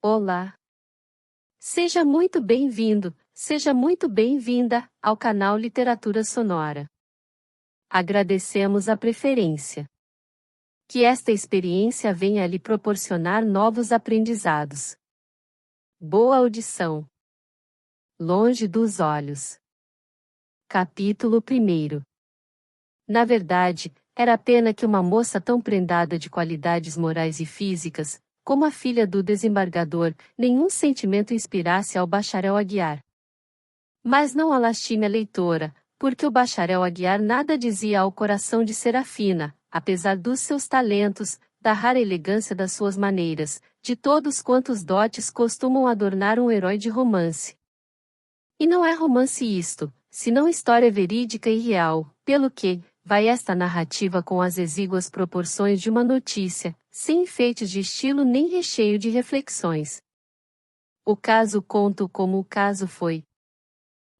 Olá! Seja muito bem-vindo, seja muito bem-vinda ao canal Literatura Sonora. Agradecemos a preferência. Que esta experiência venha a lhe proporcionar novos aprendizados. Boa audição. Longe dos olhos. Capítulo 1. Na verdade, era pena que uma moça tão prendada de qualidades morais e físicas, como a filha do desembargador, nenhum sentimento inspirasse ao bacharel Aguiar. Mas não a lastime a leitora, porque o bacharel Aguiar nada dizia ao coração de Serafina, apesar dos seus talentos, da rara elegância das suas maneiras, de todos quantos dotes costumam adornar um herói de romance. E não é romance isto, senão história verídica e real, pelo que, vai esta narrativa com as exíguas proporções de uma notícia, sem enfeites de estilo nem recheio de reflexões. O caso conto como o caso foi.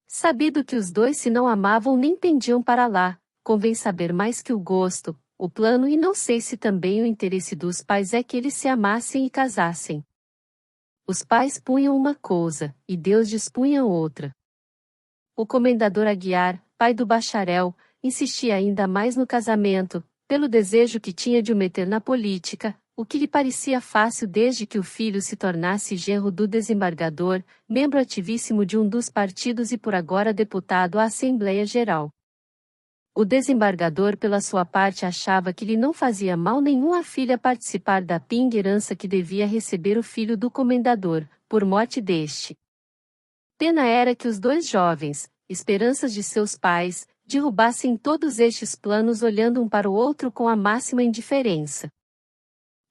Sabido que os dois se não amavam nem pendiam para lá, convém saber mais que o gosto, o plano e não sei se também o interesse dos pais é que eles se amassem e casassem. Os pais punham uma coisa, e Deus dispunha outra. O comendador Aguiar, pai do bacharel, insistia ainda mais no casamento, pelo desejo que tinha de o meter na política, o que lhe parecia fácil desde que o filho se tornasse genro do desembargador, membro ativíssimo de um dos partidos e por agora deputado à Assembleia Geral. O desembargador pela sua parte achava que lhe não fazia mal nenhum a filha participar da pinguerança que devia receber o filho do comendador, por morte deste. Pena era que os dois jovens, esperanças de seus pais, derrubassem todos estes planos olhando um para o outro com a máxima indiferença.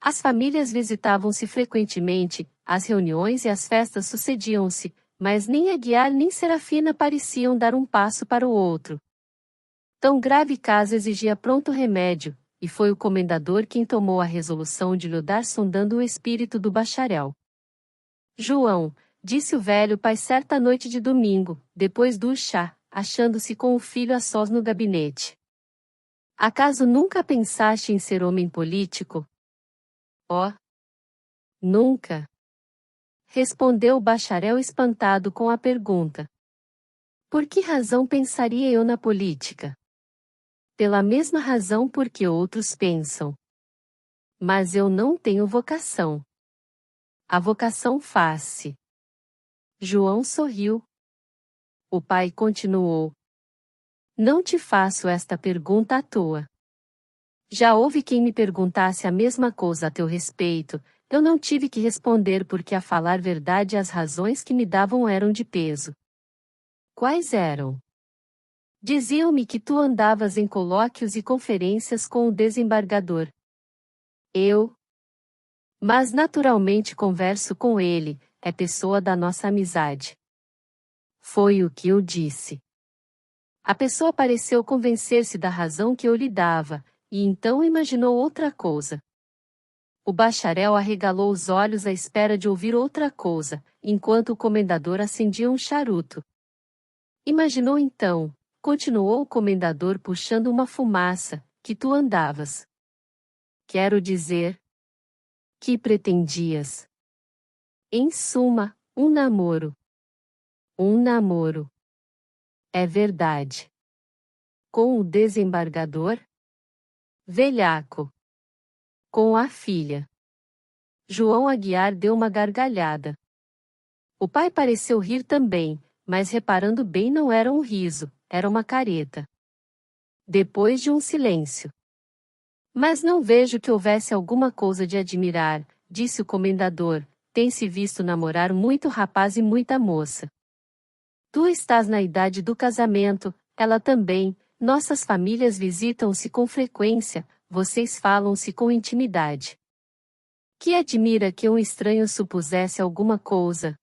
As famílias visitavam-se frequentemente, as reuniões e as festas sucediam-se, mas nem Aguiar nem Serafina pareciam dar um passo para o outro. Tão grave caso exigia pronto remédio, e foi o comendador quem tomou a resolução de lhe dar sondando o espírito do bacharel. João, disse o velho pai certa noite de domingo, depois do chá, achando-se com o filho a sós no gabinete. Acaso nunca pensaste em ser homem político? Oh! Nunca! Respondeu o bacharel espantado com a pergunta. Por que razão pensaria eu na política? Pela mesma razão por que outros pensam. Mas eu não tenho vocação. A vocação faz-se. João sorriu. O pai continuou. Não te faço esta pergunta à toa. Já houve quem me perguntasse a mesma coisa a teu respeito, eu não tive que responder porque a falar verdade as razões que me davam eram de peso. Quais eram? Diziam-me que tu andavas em colóquios e conferências com o desembargador. Eu? Mas naturalmente converso com ele, é pessoa da nossa amizade. Foi o que eu disse. A pessoa pareceu convencer-se da razão que eu lhe dava, e então imaginou outra coisa. O bacharel arregalou os olhos à espera de ouvir outra coisa, enquanto o comendador acendia um charuto. Imaginou então, continuou o comendador puxando uma fumaça, que tu andavas. Quero dizer, que pretendias. Em suma, um namoro. Um namoro. É verdade. Com o desembargador? Velhaco. Com a filha. João Aguiar deu uma gargalhada. O pai pareceu rir também, mas reparando bem não era um riso, era uma careta. Depois de um silêncio. Mas não vejo que houvesse alguma coisa de admirar, disse o comendador, tem-se visto namorar muito rapaz e muita moça. Tu estás na idade do casamento, ela também, nossas famílias visitam-se com frequência, vocês falam-se com intimidade. Que admira que um estranho supusesse alguma coisa?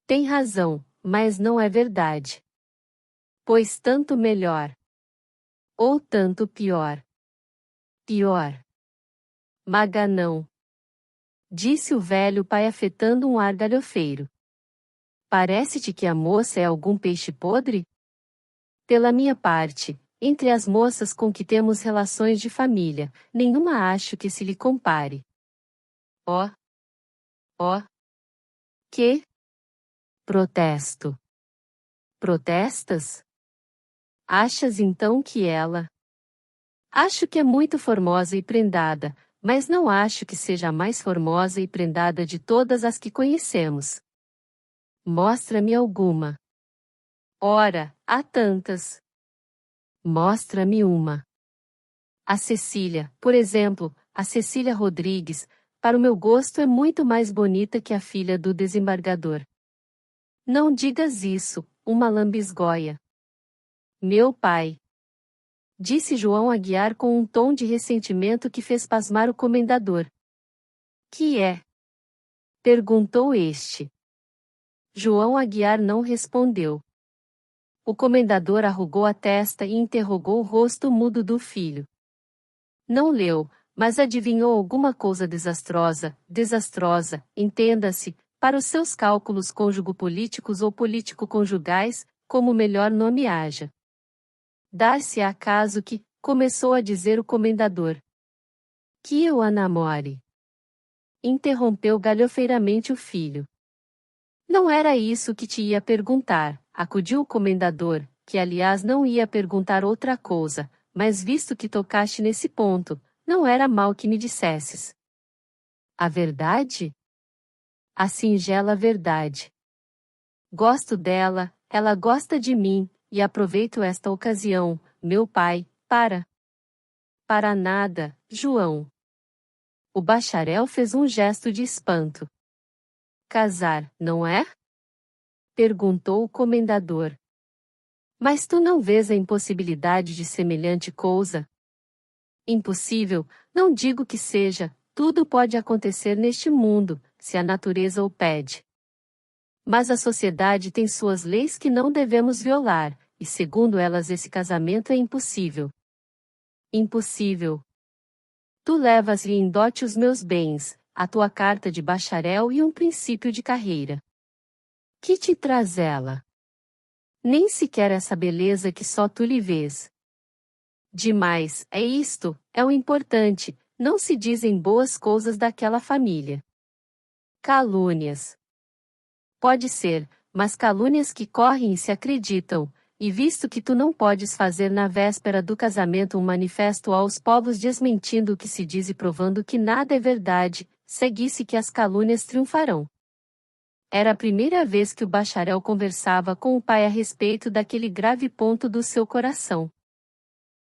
Tem razão, mas não é verdade. Pois tanto melhor. Ou tanto pior. Pior. Maganão. Disse o velho pai afetando um ar galhofeiro. Parece-te que a moça é algum peixe podre? Pela minha parte, entre as moças com que temos relações de família, nenhuma acho que se lhe compare. Ó! Ó! Que? Protesto. Protestas? Achas então que ela? Acho que é muito formosa e prendada, mas não acho que seja a mais formosa e prendada de todas as que conhecemos. Mostra-me alguma. Ora, há tantas. Mostra-me uma. A Cecília, por exemplo, a Cecília Rodrigues, para o meu gosto é muito mais bonita que a filha do desembargador. Não digas isso, uma lambisgoia. Meu pai. Disse João Aguiar com um tom de ressentimento que fez pasmar o comendador. Que é? Perguntou este. João Aguiar não respondeu. O comendador arrugou a testa e interrogou o rosto mudo do filho. Não leu, mas adivinhou alguma coisa desastrosa, entenda-se, para os seus cálculos cônjugo-políticos ou político-conjugais, como melhor nome haja. Dar-se acaso que, começou a dizer o comendador. Que eu a namore. Interrompeu galhofeiramente o filho. Não era isso que te ia perguntar, acudiu o comendador, que aliás não ia perguntar outra coisa, mas visto que tocaste nesse ponto, não era mal que me dissesses. A verdade? A singela verdade. Gosto dela, ela gosta de mim, e aproveito esta ocasião, meu pai, para nada, João. O bacharel fez um gesto de espanto. Casar, não é? Perguntou o comendador. Mas tu não vês a impossibilidade de semelhante coisa? Impossível, não digo que seja, tudo pode acontecer neste mundo, se a natureza o pede. Mas a sociedade tem suas leis que não devemos violar, e segundo elas esse casamento é impossível. Impossível. Tu levas-lhe em dote os meus bens, a tua carta de bacharel e um princípio de carreira. Que te traz ela? Nem sequer essa beleza que só tu lhe vês. Demais, é isto, é o importante, não se dizem boas coisas daquela família. Calúnias. Pode ser, mas calúnias que correm e se acreditam, e visto que tu não podes fazer na véspera do casamento um manifesto aos povos desmentindo o que se diz e provando que nada é verdade, segue-se que as calúnias triunfarão. Era a primeira vez que o bacharel conversava com o pai a respeito daquele grave ponto do seu coração.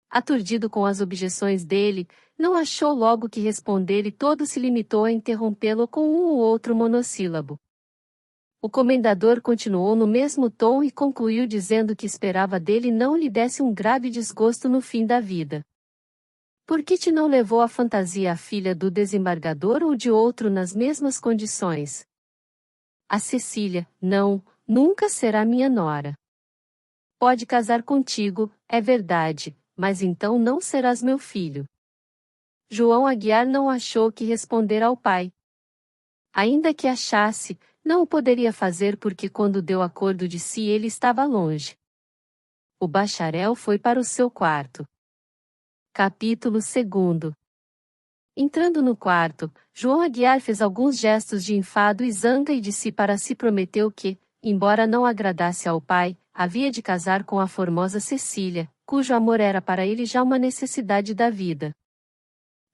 Aturdido com as objeções dele, não achou logo que responder e todo se limitou a interrompê-lo com um ou outro monossílabo. O comendador continuou no mesmo tom e concluiu dizendo que esperava dele não lhe desse um grave desgosto no fim da vida. Por que te não levou a fantasia a filha do desembargador ou de outro nas mesmas condições? A Cecília, não, nunca será minha nora. Pode casar contigo, é verdade, mas então não serás meu filho. João Aguiar não achou que responder ao pai. Ainda que achasse, não o poderia fazer porque quando deu acordo de si ele estava longe. O bacharel foi para o seu quarto. Capítulo 2. Entrando no quarto, João Aguiar fez alguns gestos de enfado e zanga e de si para si prometeu que, embora não agradasse ao pai, havia de casar com a formosa Cecília, cujo amor era para ele já uma necessidade da vida.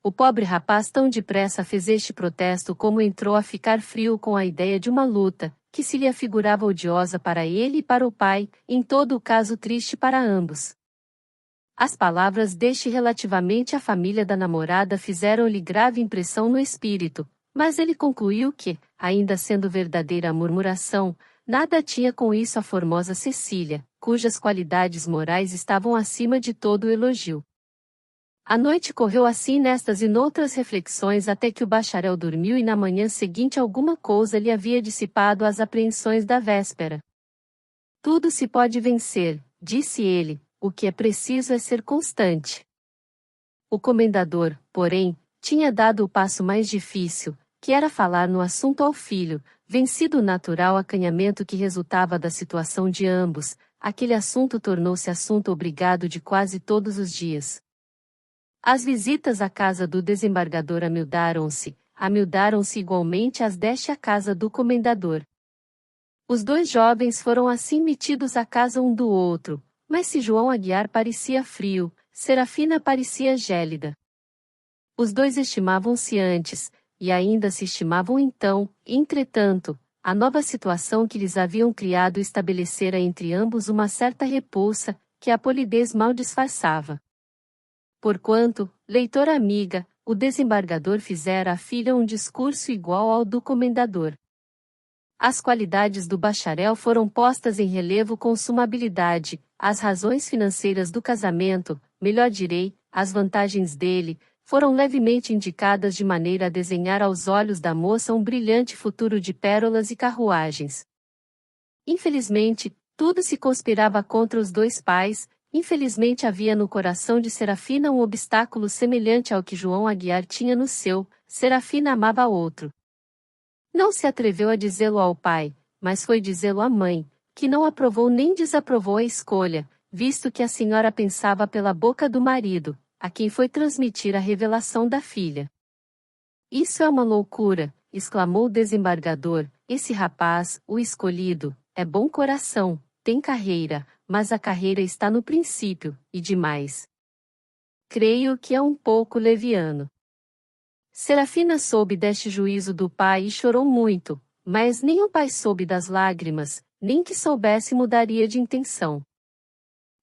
O pobre rapaz tão depressa fez este protesto como entrou a ficar frio com a ideia de uma luta, que se lhe afigurava odiosa para ele e para o pai, em todo o caso triste para ambos. As palavras deste relativamente à família da namorada fizeram-lhe grave impressão no espírito, mas ele concluiu que, ainda sendo verdadeira a murmuração, nada tinha com isso a formosa Cecília, cujas qualidades morais estavam acima de todo o elogio. A noite correu assim nestas e noutras reflexões até que o bacharel dormiu e na manhã seguinte alguma coisa lhe havia dissipado as apreensões da véspera. Tudo se pode vencer, disse ele, o que é preciso é ser constante. O comendador, porém, tinha dado o passo mais difícil, que era falar no assunto ao filho, vencido o natural acanhamento que resultava da situação de ambos, aquele assunto tornou-se assunto obrigado de quase todos os dias. As visitas à casa do desembargador amiudaram-se igualmente as deste à casa do comendador. Os dois jovens foram assim metidos à casa um do outro, mas se João Aguiar parecia frio, Serafina parecia gélida. Os dois estimavam-se antes, e ainda se estimavam então, entretanto, a nova situação que lhes haviam criado estabelecera entre ambos uma certa repulsa, que a polidez mal disfarçava. Porquanto, leitora amiga, o desembargador fizera à filha um discurso igual ao do comendador. As qualidades do bacharel foram postas em relevo com suma habilidade, as razões financeiras do casamento, melhor direi, as vantagens dele, foram levemente indicadas de maneira a desenhar aos olhos da moça um brilhante futuro de pérolas e carruagens. Infelizmente, tudo se conspirava contra os dois pais. Infelizmente havia no coração de Serafina um obstáculo semelhante ao que João Aguiar tinha no seu. Serafina amava outro. Não se atreveu a dizê-lo ao pai, mas foi dizê-lo à mãe, que não aprovou nem desaprovou a escolha, visto que a senhora pensava pela boca do marido, a quem foi transmitir a revelação da filha. Isso é uma loucura, exclamou o desembargador, esse rapaz, o escolhido, é bom coração, tem carreira, mas a carreira está no princípio, e demais. Creio que é um pouco leviano. Serafina soube deste juízo do pai e chorou muito, mas nem o pai soube das lágrimas, nem que soubesse mudaria de intenção.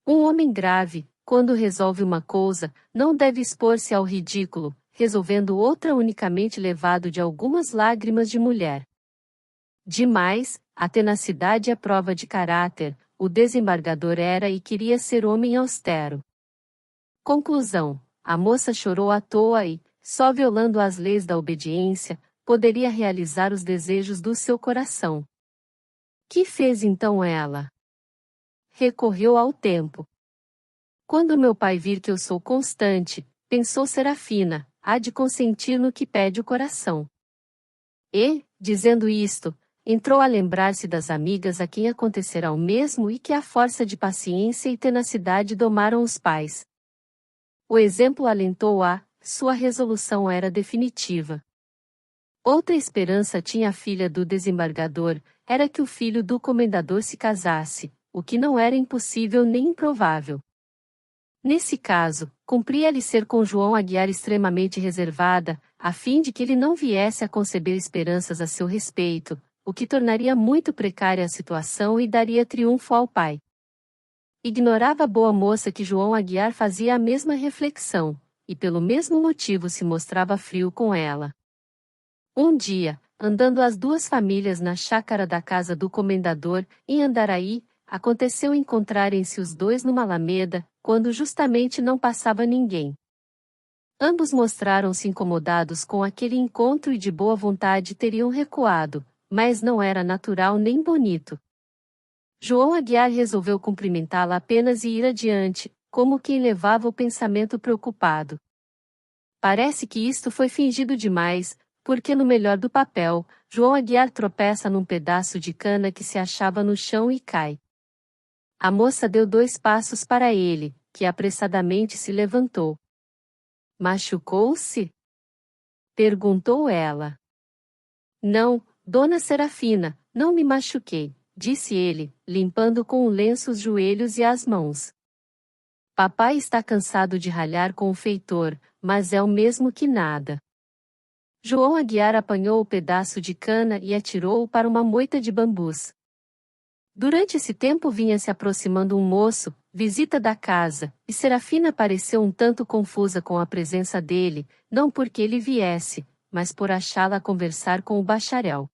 Um homem grave, quando resolve uma coisa, não deve expor-se ao ridículo, resolvendo outra unicamente levado de algumas lágrimas de mulher. Demais, a tenacidade é prova de caráter, o desembargador era e queria ser homem austero. Conclusão: a moça chorou à toa e, só violando as leis da obediência, poderia realizar os desejos do seu coração. Que fez então ela? Recorreu ao tempo. Quando meu pai vir que eu sou constante, pensou Serafina, há de consentir no que pede o coração. E, dizendo isto, entrou a lembrar-se das amigas a quem acontecerá o mesmo e que a força de paciência e tenacidade domaram os pais. O exemplo alentou-a, sua resolução era definitiva. Outra esperança tinha a filha do desembargador, era que o filho do comendador se casasse, o que não era impossível nem improvável. Nesse caso, cumpria-lhe ser com João Aguiar extremamente reservada, a fim de que ele não viesse a conceber esperanças a seu respeito, o que tornaria muito precária a situação e daria triunfo ao pai. Ignorava a boa moça que João Aguiar fazia a mesma reflexão, e pelo mesmo motivo se mostrava frio com ela. Um dia, andando as duas famílias na chácara da casa do comendador, em Andaraí, aconteceu encontrarem-se os dois numa alameda, quando justamente não passava ninguém. Ambos mostraram-se incomodados com aquele encontro e de boa vontade teriam recuado, mas não era natural nem bonito. João Aguiar resolveu cumprimentá-la apenas e ir adiante, como quem levava o pensamento preocupado. Parece que isto foi fingido demais, porque no melhor do papel, João Aguiar tropeça num pedaço de cana que se achava no chão e cai. A moça deu 2 passos para ele, que apressadamente se levantou. Machucou-se? Perguntou ela. Não, dona Serafina, não me machuquei, disse ele, limpando com o lenço os joelhos e as mãos. Papai está cansado de ralhar com o feitor, mas é o mesmo que nada. João Aguiar apanhou o pedaço de cana e atirou-o para uma moita de bambus. Durante esse tempo vinha se aproximando um moço, visita da casa, e Serafina pareceu um tanto confusa com a presença dele, não porque ele viesse, mas por achá-la conversar com o bacharel.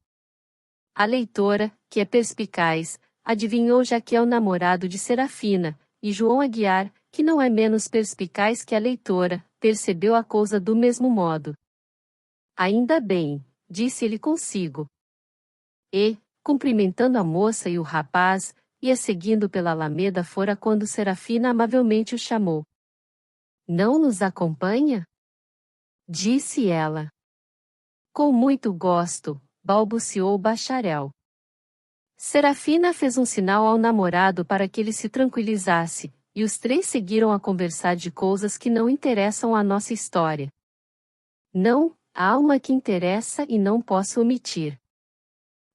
A leitora, que é perspicaz, adivinhou já que é o namorado de Serafina, e João Aguiar, que não é menos perspicaz que a leitora, percebeu a coisa do mesmo modo. Ainda bem, disse ele consigo. E, cumprimentando a moça e o rapaz, ia seguindo pela alameda fora quando Serafina amavelmente o chamou. Não nos acompanha? Disse ela. Com muito gosto, balbuciou o bacharel. Serafina fez um sinal ao namorado para que ele se tranquilizasse, e os 3 seguiram a conversar de coisas que não interessam à nossa história. Não, há uma que interessa e não posso omitir.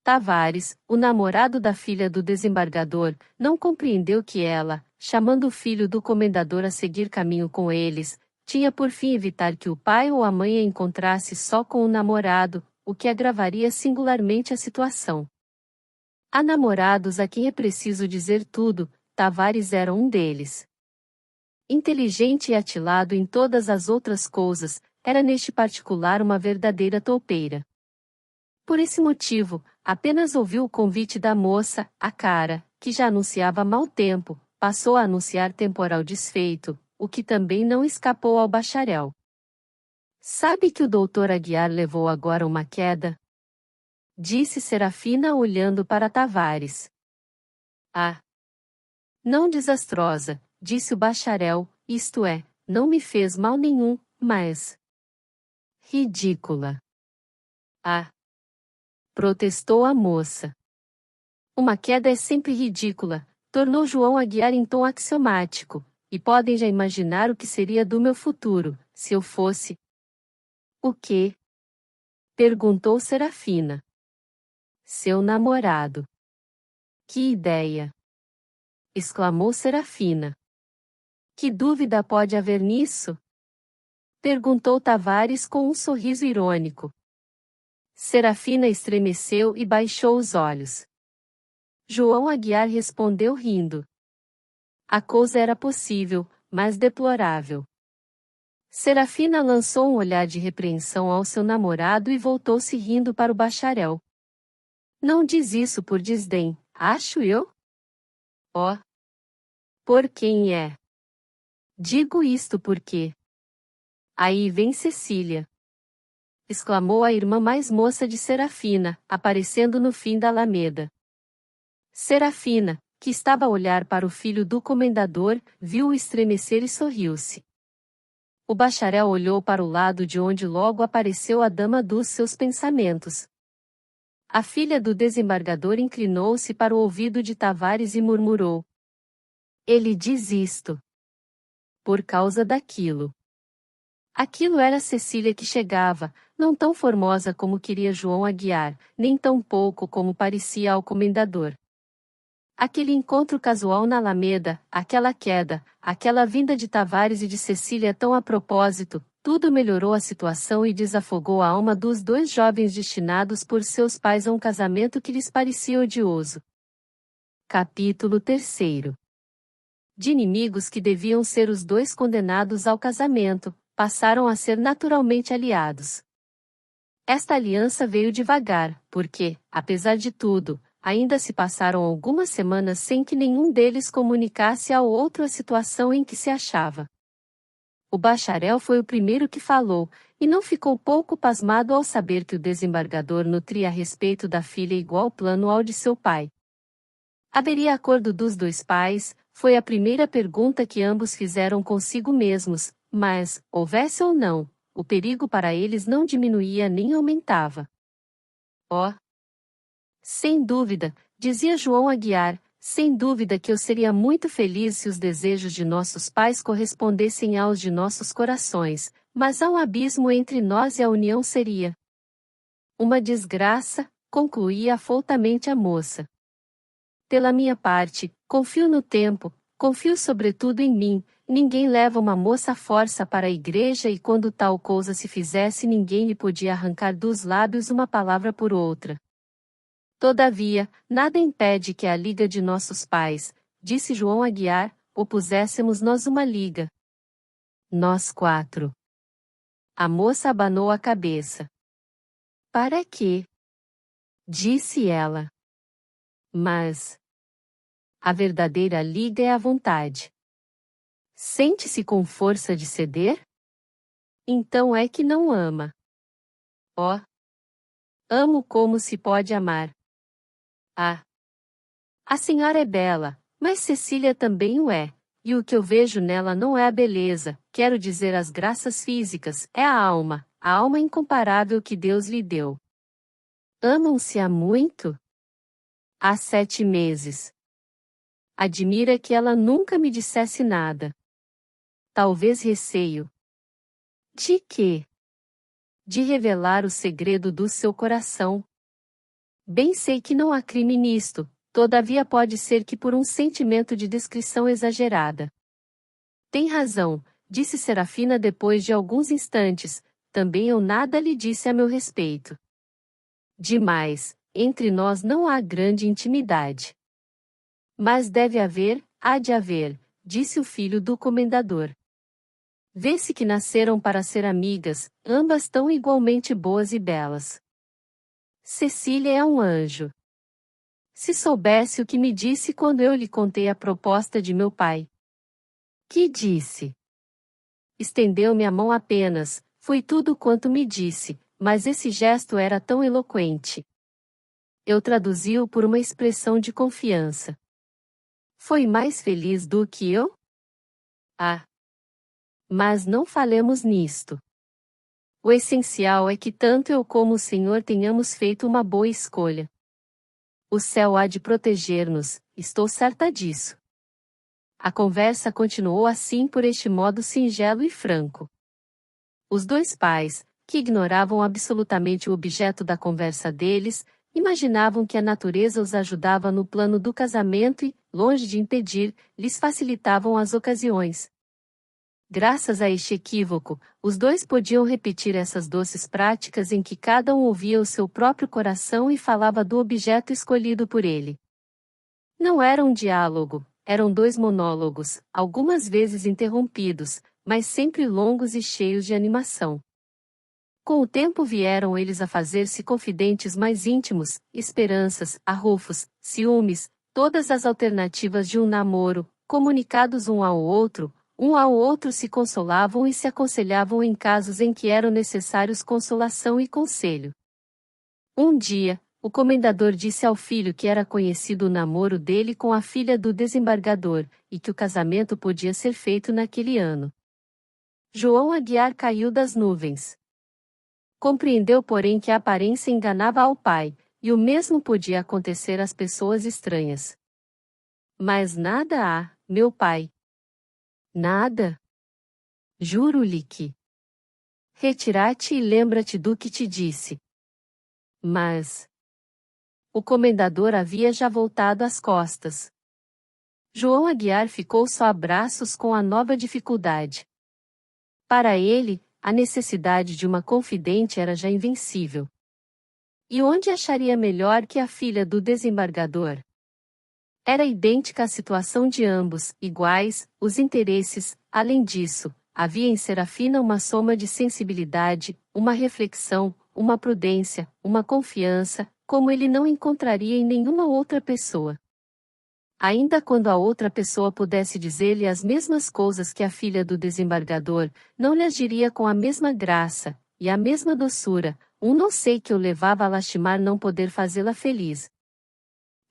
Tavares, o namorado da filha do desembargador, não compreendeu que ela, chamando o filho do comendador a seguir caminho com eles, tinha por fim evitar que o pai ou a mãe a encontrasse só com o namorado, o que agravaria singularmente a situação. Há namorados a quem é preciso dizer tudo, Tavares era um deles. Inteligente e atilado em todas as outras coisas, era neste particular uma verdadeira toupeira. Por esse motivo, apenas ouviu o convite da moça, a cara, que já anunciava mau tempo, passou a anunciar temporal desfeito, o que também não escapou ao bacharel. Sabe que o doutor Aguiar levou agora uma queda? Disse Serafina olhando para Tavares. Ah! Não desastrosa, disse o bacharel, isto é, não me fez mal nenhum, mas... ridícula. Ah! Protestou a moça. Uma queda é sempre ridícula, tornou João Aguiar em tom axiomático, e podem já imaginar o que seria do meu futuro, se eu fosse... O quê? Perguntou Serafina. Seu namorado. Que ideia! Exclamou Serafina. Que dúvida pode haver nisso? Perguntou Tavares com um sorriso irônico. Serafina estremeceu e baixou os olhos. João Aguiar respondeu rindo. A coisa era possível, mas deplorável. Serafina lançou um olhar de repreensão ao seu namorado e voltou-se rindo para o bacharel. Não diz isso por desdém, acho eu? Oh! Por quem é? Digo isto porque... Aí vem Cecília! Exclamou a irmã mais moça de Serafina, aparecendo no fim da alameda. Serafina, que estava a olhar para o filho do comendador, viu-o estremecer e sorriu-se. O bacharel olhou para o lado de onde logo apareceu a dama dos seus pensamentos. A filha do desembargador inclinou-se para o ouvido de Tavares e murmurou. Ele diz isto. Por causa daquilo. Aquilo era Cecília que chegava, não tão formosa como queria João Aguiar, nem tão pouco como parecia ao comendador. Aquele encontro casual na Alameda, aquela queda, aquela vinda de Tavares e de Cecília tão a propósito, tudo melhorou a situação e desafogou a alma dos dois jovens destinados por seus pais a um casamento que lhes parecia odioso. Capítulo 3. De inimigos que deviam ser os dois condenados ao casamento, passaram a ser naturalmente aliados. Esta aliança veio devagar, porque, apesar de tudo, ainda se passaram algumas semanas sem que nenhum deles comunicasse ao outro a situação em que se achava. O bacharel foi o primeiro que falou, e não ficou pouco pasmado ao saber que o desembargador nutria a respeito da filha igual plano ao de seu pai. Haveria acordo dos dois pais? Foi a primeira pergunta que ambos fizeram consigo mesmos, mas, houvesse ou não, o perigo para eles não diminuía nem aumentava. Oh! Sem dúvida, dizia João Aguiar, sem dúvida que eu seria muito feliz se os desejos de nossos pais correspondessem aos de nossos corações, mas há um abismo entre nós e a união seria uma desgraça, concluía afoutamente a moça. Pela minha parte, confio no tempo, confio sobretudo em mim, ninguém leva uma moça à força para a igreja e quando tal coisa se fizesse ninguém lhe podia arrancar dos lábios uma palavra por outra. Todavia, nada impede que a liga de nossos pais, disse João Aguiar, opuséssemos nós uma liga. Nós quatro. A moça abanou a cabeça. Para quê? Disse ela. Mas a verdadeira liga é a vontade. Sente-se com força de ceder? Então é que não ama. Oh! Amo como se pode amar. Ah! A senhora é bela, mas Cecília também o é, e o que eu vejo nela não é a beleza, quero dizer as graças físicas, é a alma incomparável que Deus lhe deu. Amam-se há muito? Há 7 meses. Admira que ela nunca me dissesse nada. Talvez receio. De quê? De revelar o segredo do seu coração. Bem sei que não há crime nisto, todavia pode ser que por um sentimento de descrição exagerada. Tem razão, disse Serafina depois de alguns instantes, também eu nada lhe disse a meu respeito. Demais, entre nós não há grande intimidade. Mas deve haver, há de haver, disse o filho do comendador. Vê-se que nasceram para ser amigas, ambas tão igualmente boas e belas. Cecília é um anjo. Se soubesse o que me disse quando eu lhe contei a proposta de meu pai. Que disse? Estendeu-me a mão apenas, foi tudo quanto me disse, mas esse gesto era tão eloquente. Eu traduzi-o por uma expressão de confiança. Foi mais feliz do que eu? Ah! Mas não falemos nisto. O essencial é que tanto eu como o Senhor tenhamos feito uma boa escolha. O céu há de proteger-nos, estou certa disso. A conversa continuou assim por este modo singelo e franco. Os dois pais, que ignoravam absolutamente o objeto da conversa deles, imaginavam que a natureza os ajudava no plano do casamento e, longe de impedir, lhes facilitavam as ocasiões. Graças a este equívoco, os dois podiam repetir essas doces práticas em que cada um ouvia o seu próprio coração e falava do objeto escolhido por ele. Não era um diálogo, eram dois monólogos, algumas vezes interrompidos, mas sempre longos e cheios de animação. Com o tempo vieram eles a fazer-se confidentes mais íntimos, esperanças, arrufos, ciúmes, todas as alternativas de um namoro, comunicados um ao outro se consolavam e se aconselhavam em casos em que eram necessários consolação e conselho. Um dia, o comendador disse ao filho que era conhecido o namoro dele com a filha do desembargador, e que o casamento podia ser feito naquele ano. João Aguiar caiu das nuvens. Compreendeu, porém, que a aparência enganava ao pai, e o mesmo podia acontecer às pessoas estranhas. Mas nada há, meu pai. Nada. Juro-lhe que. Retira-te e lembra-te do que te disse. Mas. O comendador havia já voltado as costas. João Aguiar ficou só a braços com a nova dificuldade. Para ele, a necessidade de uma confidente era já invencível. E onde acharia melhor que a filha do desembargador? Era idêntica a situação de ambos, iguais, os interesses, além disso, havia em Serafina uma soma de sensibilidade, uma reflexão, uma prudência, uma confiança, como ele não encontraria em nenhuma outra pessoa. Ainda quando a outra pessoa pudesse dizer-lhe as mesmas coisas que a filha do desembargador, não lhe agiria com a mesma graça, e a mesma doçura, não sei que o levava a lastimar não poder fazê-la feliz.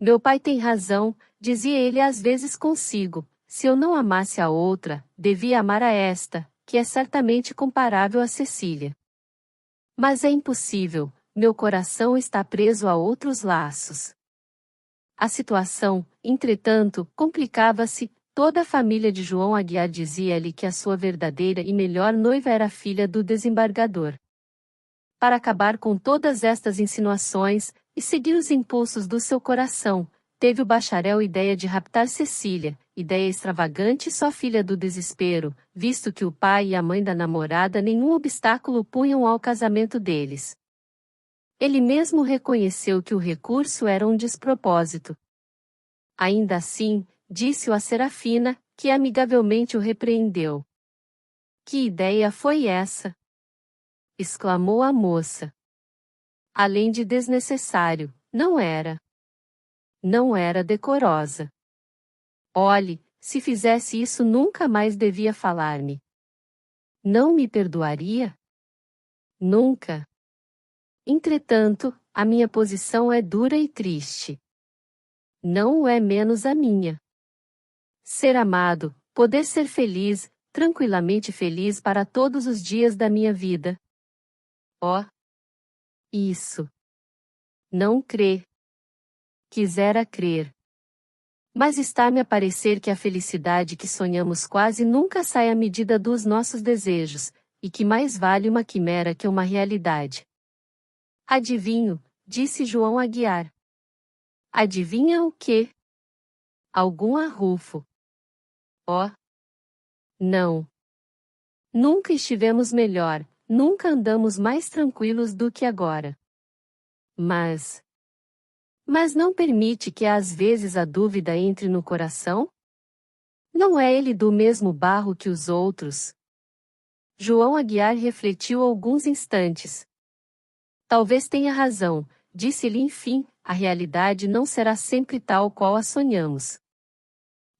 Meu pai tem razão, dizia ele às vezes consigo, se eu não amasse a outra, devia amar a esta, que é certamente comparável a Cecília. Mas é impossível, meu coração está preso a outros laços. A situação, entretanto, complicava-se, toda a família de João Aguiar dizia-lhe que a sua verdadeira e melhor noiva era a filha do desembargador. Para acabar com todas estas insinuações, e seguir os impulsos do seu coração, teve o bacharel ideia de raptar Cecília, ideia extravagante e só filha do desespero, visto que o pai e a mãe da namorada nenhum obstáculo punham ao casamento deles. Ele mesmo reconheceu que o recurso era um despropósito. Ainda assim, disse-o a Serafina, que amigavelmente o repreendeu. Que ideia foi essa? Exclamou a moça. Além de desnecessário, não era. Não era decorosa. Olhe, se fizesse isso nunca mais devia falar-me. Não me perdoaria? Nunca. Entretanto, a minha posição é dura e triste. Não o é menos a minha. Ser amado, poder ser feliz, tranquilamente feliz para todos os dias da minha vida. Oh! Isso. Não crê. Quisera crer. Mas está-me a parecer que a felicidade que sonhamos quase nunca sai à medida dos nossos desejos, e que mais vale uma quimera que uma realidade. Adivinho, disse João Aguiar. Adivinha o quê? Algum arrufo. Oh! Não. Nunca estivemos melhor, nunca andamos mais tranquilos do que agora. Mas não permite que às vezes a dúvida entre no coração? Não é ele do mesmo barro que os outros? João Aguiar refletiu alguns instantes. Talvez tenha razão, disse-lhe enfim, a realidade não será sempre tal qual a sonhamos.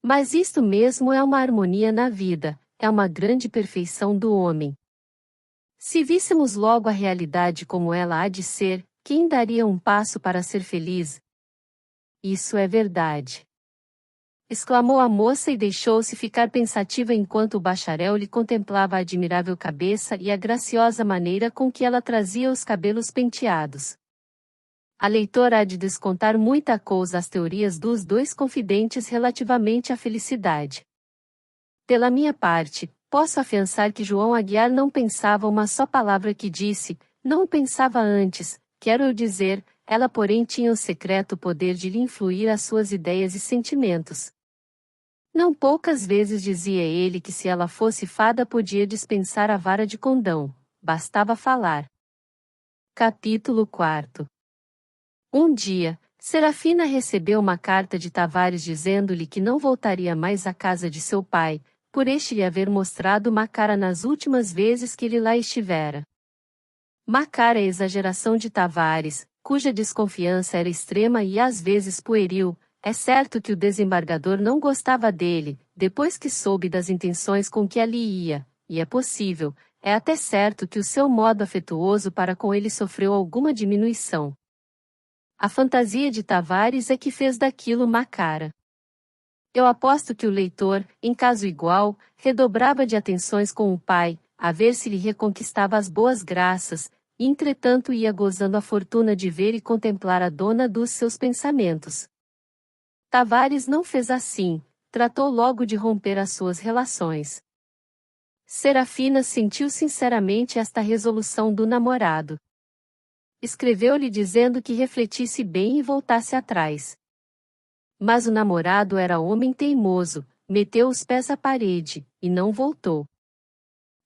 Mas isto mesmo é uma harmonia na vida, é uma grande perfeição do homem. Se víssemos logo a realidade como ela há de ser, quem daria um passo para ser feliz? Isso é verdade. Exclamou a moça e deixou-se ficar pensativa enquanto o bacharel lhe contemplava a admirável cabeça e a graciosa maneira com que ela trazia os cabelos penteados. A leitora há de descontar muita coisa às teorias dos dois confidentes relativamente à felicidade. Pela minha parte, posso afiançar que João Aguiar não pensava uma só palavra que disse, não o pensava antes, quero eu dizer, ela porém tinha o secreto poder de lhe influir as suas ideias e sentimentos. Não poucas vezes dizia ele que se ela fosse fada podia dispensar a vara de condão, bastava falar. Capítulo 4. Um dia, Serafina recebeu uma carta de Tavares dizendo-lhe que não voltaria mais à casa de seu pai, por este lhe haver mostrado má cara nas últimas vezes que ele lá estivera. Má cara é exageração de Tavares, cuja desconfiança era extrema e às vezes pueril. É certo que o desembargador não gostava dele, depois que soube das intenções com que ali ia, e é possível, é até certo que o seu modo afetuoso para com ele sofreu alguma diminuição. A fantasia de Tavares é que fez daquilo má cara. Eu aposto que o leitor, em caso igual, redobrava de atenções com o pai, a ver se lhe reconquistava as boas graças, e entretanto ia gozando a fortuna de ver e contemplar a dona dos seus pensamentos. Tavares não fez assim, tratou logo de romper as suas relações. Serafina sentiu sinceramente esta resolução do namorado. Escreveu-lhe dizendo que refletisse bem e voltasse atrás. Mas o namorado era homem teimoso, meteu os pés à parede, e não voltou.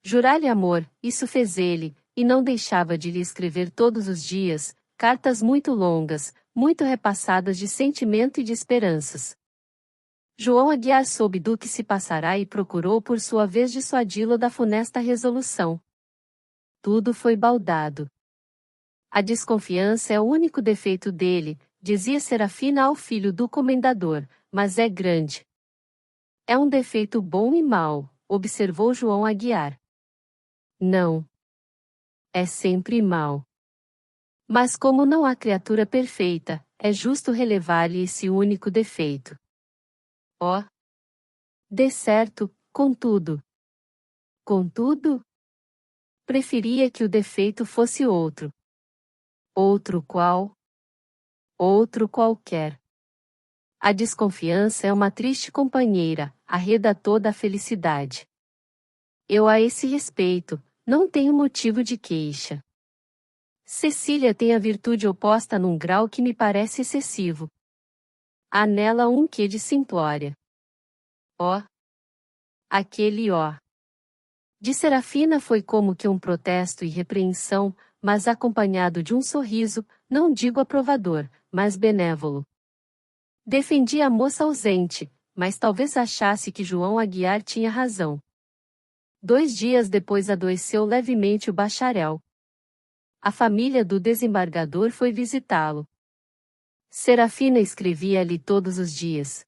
Jurar-lhe amor, isso fez ele, e não deixava de lhe escrever todos os dias, cartas muito longas, muito repassadas de sentimento e de esperanças. João Aguiar soube do que se passará e procurou por sua vez dissuadi-lo da funesta resolução. Tudo foi baldado. A desconfiança é o único defeito dele, dizia Serafina ao filho do comendador, mas é grande. É um defeito bom e mau, observou João Aguiar. Não. É sempre mau. Mas como não há criatura perfeita, é justo relevar-lhe esse único defeito. Oh! De certo, contudo. Contudo? Preferia que o defeito fosse outro. Outro qual? Outro qualquer. A desconfiança é uma triste companheira, arreda toda a felicidade. Eu a esse respeito, não tenho motivo de queixa. Cecília tem a virtude oposta num grau que me parece excessivo. Há nela um quê de simplória. Ó! Aquele ó! De Serafina foi como que um protesto e repreensão, mas acompanhado de um sorriso, não digo aprovador, mas benévolo. Defendia a moça ausente, mas talvez achasse que João Aguiar tinha razão. 2 dias depois adoeceu levemente o bacharel. A família do desembargador foi visitá-lo. Serafina escrevia-lhe todos os dias.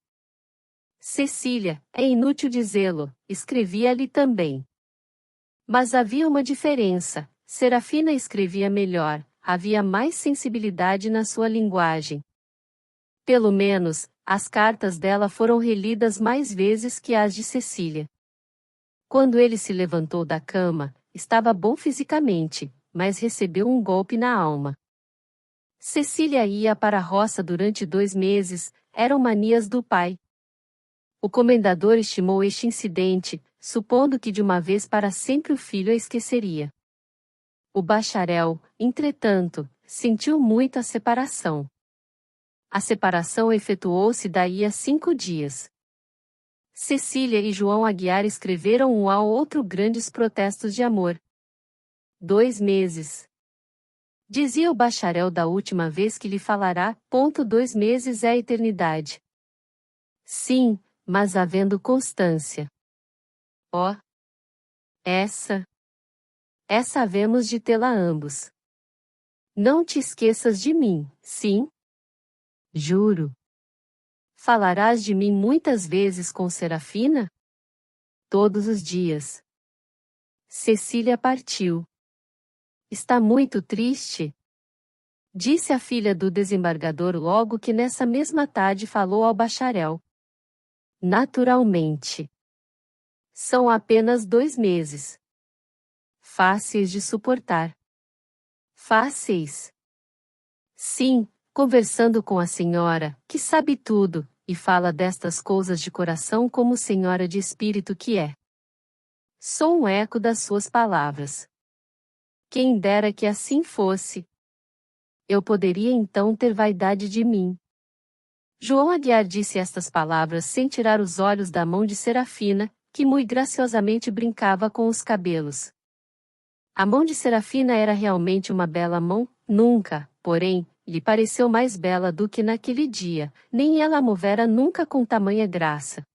Cecília, é inútil dizê-lo, escrevia-lhe também. Mas havia uma diferença, Serafina escrevia melhor, havia mais sensibilidade na sua linguagem. Pelo menos, as cartas dela foram relidas mais vezes que as de Cecília. Quando ele se levantou da cama, estava bom fisicamente, mas recebeu um golpe na alma. Cecília ia para a roça durante 2 meses, eram manias do pai. O comendador estimou este incidente, supondo que de uma vez para sempre o filho a esqueceria. O bacharel, entretanto, sentiu muito a separação. A separação efetuou-se daí a 5 dias. Cecília e João Aguiar escreveram um ao outro grandes protestos de amor. 2 meses. Dizia o bacharel da última vez que lhe falará, 2 meses é a eternidade. Sim, mas havendo constância. Oh! Essa havemos de tê-la ambos. Não te esqueças de mim, sim? Juro. Falarás de mim muitas vezes com Serafina? Todos os dias. Cecília partiu. Está muito triste? Disse a filha do desembargador logo que nessa mesma tarde falou ao bacharel. Naturalmente. São apenas 2 meses. Fáceis de suportar. Fáceis? Sim, conversando com a senhora, que sabe tudo, e fala destas coisas de coração como senhora de espírito que é. Sou um eco das suas palavras. Quem dera que assim fosse. Eu poderia então ter vaidade de mim. João Aguiar disse estas palavras sem tirar os olhos da mão de Serafina, que muito graciosamente brincava com os cabelos. A mão de Serafina era realmente uma bela mão, nunca, porém, lhe pareceu mais bela do que naquele dia, nem ela a movera nunca com tamanha graça.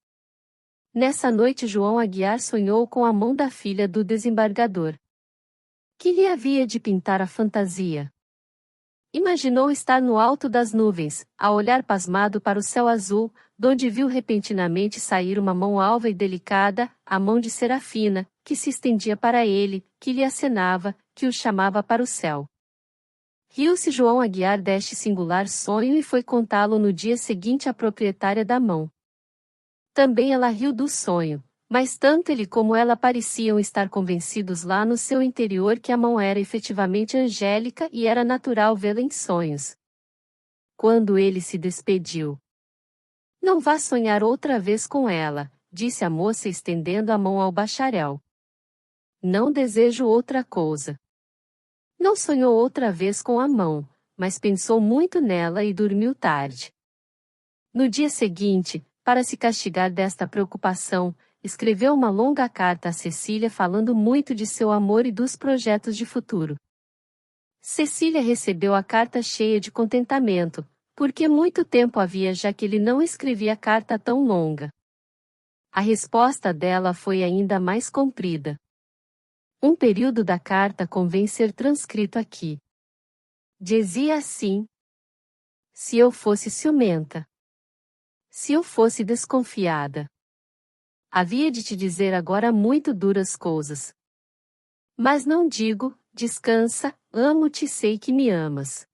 Nessa noite João Aguiar sonhou com a mão da filha do desembargador. Que lhe havia de pintar a fantasia? Imaginou estar no alto das nuvens, a olhar pasmado para o céu azul, donde viu repentinamente sair uma mão alva e delicada, a mão de Serafina, que se estendia para ele, que lhe acenava, que o chamava para o céu. Riu-se João Aguiar deste singular sonho e foi contá-lo no dia seguinte à proprietária da mão. Também ela riu do sonho, mas tanto ele como ela pareciam estar convencidos lá no seu interior que a mão era efetivamente angélica e era natural vê-la em sonhos. Quando ele se despediu. Não vá sonhar outra vez com ela, disse a moça estendendo a mão ao bacharel. Não desejo outra coisa. Não sonhou outra vez com a mão, mas pensou muito nela e dormiu tarde. No dia seguinte, para se castigar desta preocupação, escreveu uma longa carta a Cecília falando muito de seu amor e dos projetos de futuro. Cecília recebeu a carta cheia de contentamento, porque muito tempo havia já que ele não escrevia carta tão longa. A resposta dela foi ainda mais comprida. Um período da carta convém ser transcrito aqui. Dizia assim: se eu fosse ciumenta, se eu fosse desconfiada, havia de te dizer agora muito duras coisas. Mas não digo, descansa, amo-te e sei que me amas.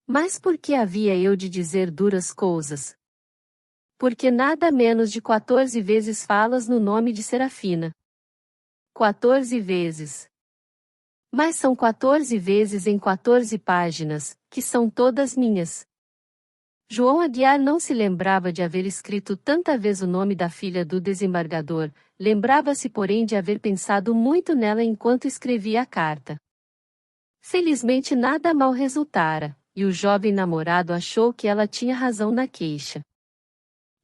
Mas por que havia eu de dizer duras coisas? Porque nada menos de 14 vezes falas no nome de Serafina. 14 vezes. Mas são 14 vezes em 14 páginas, que são todas minhas. João Aguiar não se lembrava de haver escrito tanta vez o nome da filha do desembargador, lembrava-se porém de haver pensado muito nela enquanto escrevia a carta. Felizmente nada mal resultara, e o jovem namorado achou que ela tinha razão na queixa.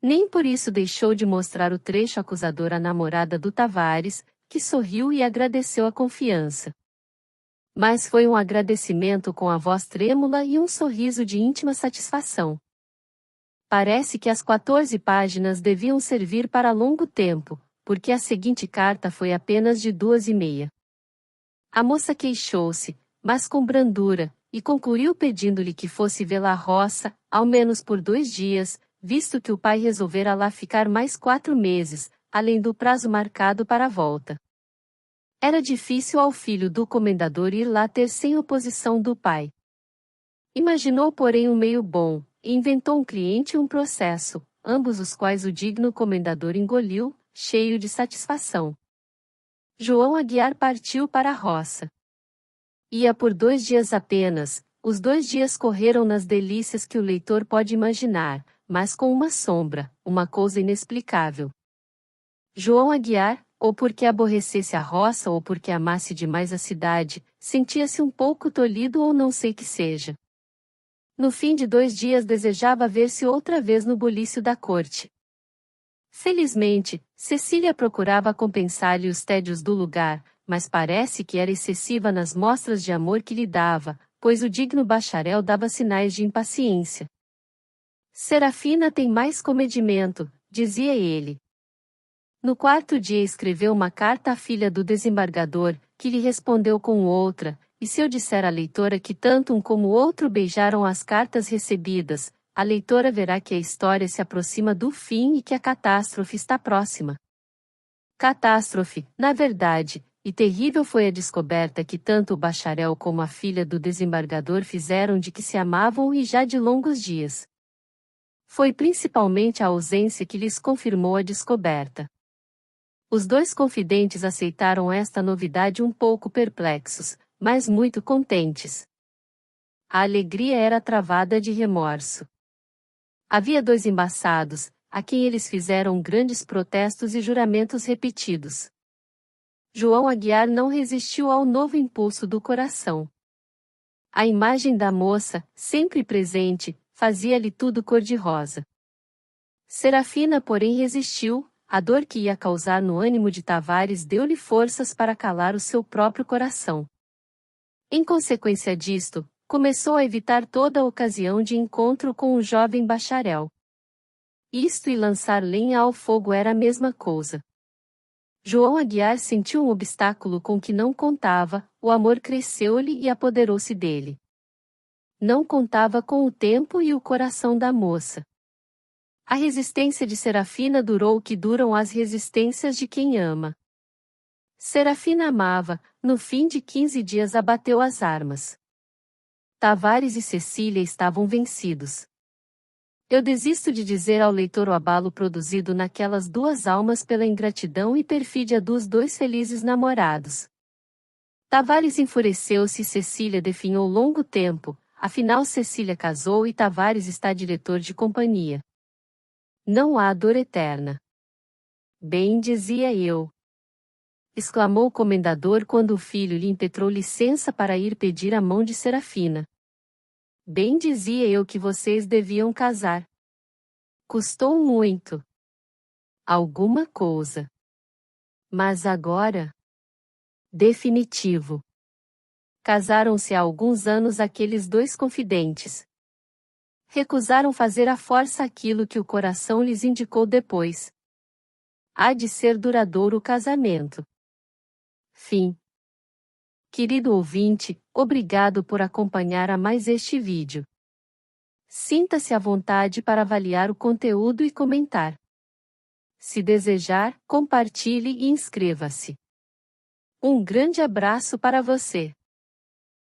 Nem por isso deixou de mostrar o trecho acusador à namorada do Tavares, que sorriu e agradeceu a confiança. Mas foi um agradecimento com a voz trêmula e um sorriso de íntima satisfação. Parece que as 14 páginas deviam servir para longo tempo, porque a seguinte carta foi apenas de 2 e meia. A moça queixou-se, mas com brandura, e concluiu pedindo-lhe que fosse vê-la à roça, ao menos por 2 dias, visto que o pai resolvera lá ficar mais 4 meses, além do prazo marcado para a volta. Era difícil ao filho do comendador ir lá ter sem oposição do pai. Imaginou porém um meio bom, e inventou um cliente e um processo, ambos os quais o digno comendador engoliu, cheio de satisfação. João Aguiar partiu para a roça. Ia por 2 dias apenas, os 2 dias correram nas delícias que o leitor pode imaginar, mas com uma sombra, uma coisa inexplicável. João Aguiar, ou porque aborrecesse a roça ou porque amasse demais a cidade, sentia-se um pouco tolhido ou não sei que seja. No fim de 2 dias desejava ver-se outra vez no bulício da corte. Felizmente, Cecília procurava compensar-lhe os tédios do lugar, mas parece que era excessiva nas mostras de amor que lhe dava, pois o digno bacharel dava sinais de impaciência. Serafina tem mais comedimento, dizia ele. No 4º dia escreveu uma carta à filha do desembargador, que lhe respondeu com outra, e se eu disser à leitora que tanto um como o outro beijaram as cartas recebidas, a leitora verá que a história se aproxima do fim e que a catástrofe está próxima. Catástrofe, na verdade, e terrível foi a descoberta que tanto o bacharel como a filha do desembargador fizeram de que se amavam e já de longos dias. Foi principalmente a ausência que lhes confirmou a descoberta. Os 2 confidentes aceitaram esta novidade um pouco perplexos, mas muito contentes. A alegria era travada de remorso. Havia 2 embaçados, a quem eles fizeram grandes protestos e juramentos repetidos. João Aguiar não resistiu ao novo impulso do coração. A imagem da moça, sempre presente, fazia-lhe tudo cor-de-rosa. Serafina, porém, resistiu. A dor que ia causar no ânimo de Tavares deu-lhe forças para calar o seu próprio coração. Em consequência disto, começou a evitar toda a ocasião de encontro com o jovem bacharel. Isto e lançar lenha ao fogo era a mesma coisa. João Aguiar sentiu um obstáculo com que não contava, o amor cresceu-lhe e apoderou-se dele. Não contava com o tempo e o coração da moça. A resistência de Serafina durou o que duram as resistências de quem ama. Serafina amava, no fim de 15 dias abateu as armas. Tavares e Cecília estavam vencidos. Eu desisto de dizer ao leitor o abalo produzido naquelas 2 almas pela ingratidão e perfídia dos 2 felizes namorados. Tavares enfureceu-se e Cecília definhou longo tempo, afinal Cecília casou e Tavares está diretor de companhia. Não há dor eterna. Bem dizia eu. Exclamou o comendador quando o filho lhe impetrou licença para ir pedir a mão de Serafina. Bem dizia eu que vocês deviam casar. Custou muito. Alguma coisa. Mas agora? Definitivo. Casaram-se há alguns anos aqueles 2 confidentes. Recusaram fazer à força aquilo que o coração lhes indicou depois. Há de ser duradouro o casamento. Fim. Querido ouvinte, obrigado por acompanhar a mais este vídeo. Sinta-se à vontade para avaliar o conteúdo e comentar. Se desejar, compartilhe e inscreva-se. Um grande abraço para você.